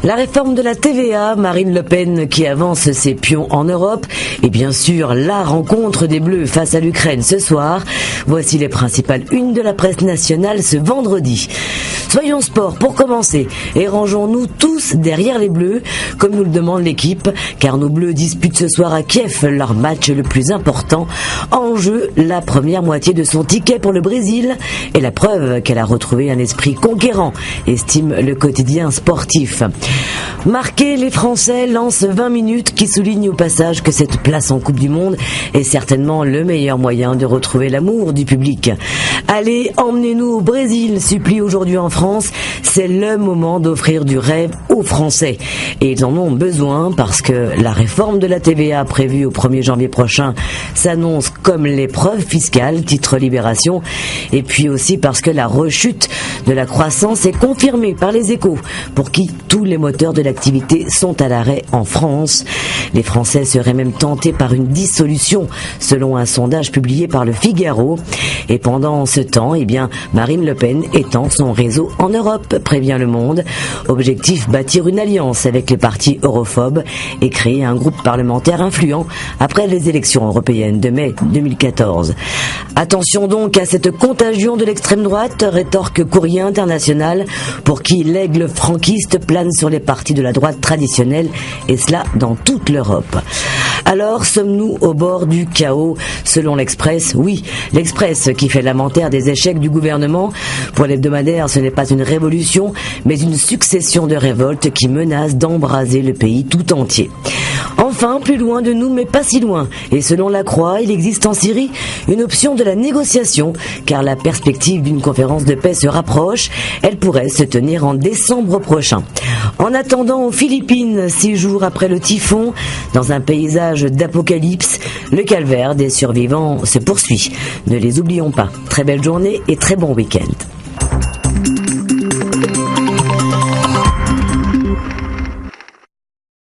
La réforme de la TVA, Marine Le Pen qui avance ses pions en Europe et bien sûr la rencontre des Bleus face à l'Ukraine ce soir. Voici les principales unes de la presse nationale ce vendredi. Soyons sport pour commencer et rangeons-nous tous derrière les Bleus comme nous le demande l'équipe car nos Bleus disputent ce soir à Kiev leur match le plus important. En jeu, la première moitié de son ticket pour le Brésil et la preuve qu'elle a retrouvé un esprit conquérant, estime le quotidien sportif. Marquer, les Français lancent 20 minutes qui soulignent au passage que cette place en Coupe du Monde est certainement le meilleur moyen de retrouver l'amour du public. Allez, emmenez-nous au Brésil, supplie aujourd'hui en France. C'est le moment d'offrir du rêve aux Français. Et ils en ont besoin parce que la réforme de la TVA prévue au 1er janvier prochain s'annonce comme l'épreuve fiscale, titre Libération. Et puis aussi parce que la rechute de la croissance est confirmée par les Échos, pour qui tous les moteurs de l'activité sont à l'arrêt en France. Les Français seraient même tentés par une dissolution, selon un sondage publié par le Figaro. Et pendant ce temps, Marine Le Pen étend son réseau en Europe, prévient Le Monde. Objectif, bâtir une alliance avec les partis europhobes et créer un groupe parlementaire influent après les élections européennes de mai 2014. Attention donc à cette contagion de l'extrême droite, rétorque Courrier International, pour qui l'aigle franquiste plane sur les partis de la droite traditionnelle, et cela dans toute l'Europe. Alors, sommes-nous au bord du chaos? Selon l'Express, oui, l'Express qui fait l'inventaire des échecs du gouvernement. Pour l'hebdomadaire, ce n'est pas une révolution, mais une succession de révoltes qui menacent d'embraser le pays tout entier. Enfin, plus loin de nous, mais pas si loin. Et selon La Croix, il existe en Syrie une option de la négociation, car la perspective d'une conférence de paix se rapproche. Elle pourrait se tenir en décembre prochain. En attendant, aux Philippines, 6 jours après le typhon, dans un paysage d'apocalypse, le calvaire des survivants se poursuit. Ne les oublions pas. Très belle journée et très bon week-end.